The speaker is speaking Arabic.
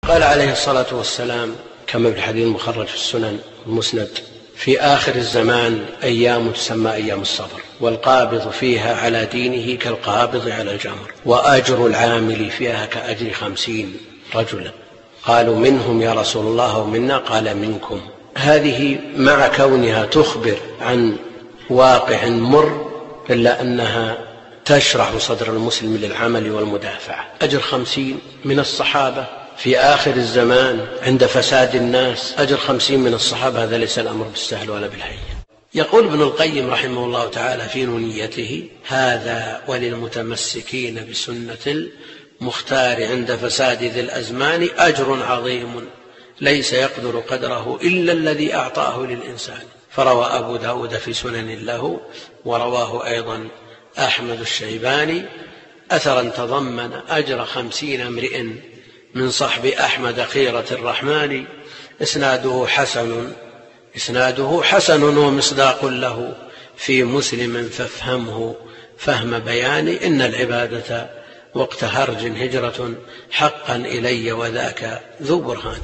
قال عليه الصلاة والسلام كما في الحديث المخرج في السنن المسند: في آخر الزمان أيام تسمى أيام الصبر، والقابض فيها على دينه كالقابض على الجمر، وأجر العامل فيها كأجر 50 رجلا. قالوا: منهم يا رسول الله ومنا؟ قال: منكم. هذه مع كونها تخبر عن واقع مر إلا أنها تشرح صدر المسلم للعمل والمدافعة. أجر 50 من الصحابة في آخر الزمان عند فساد الناس، أجر 50 من الصحابة، هذا ليس الأمر بالسهل ولا بالهين. يقول ابن القيم رحمه الله تعالى في نونيته: هذا وللمتمسكين بسنة المختار عند فساد ذي الأزمان أجر عظيم ليس يقدر قدره إلا الذي أعطاه للإنسان. فروى أبو داود في سنن له، ورواه أيضا أحمد الشيباني، أثرا تضمن أجر 50 امرئ من صحب أحمد خيرة الرحمن، إسناده حسن ومصداق له في مسلم فافهمه فهم بيان. إن العبادة وقت هرج هجرة حقا إلي وذاك ذو برهان.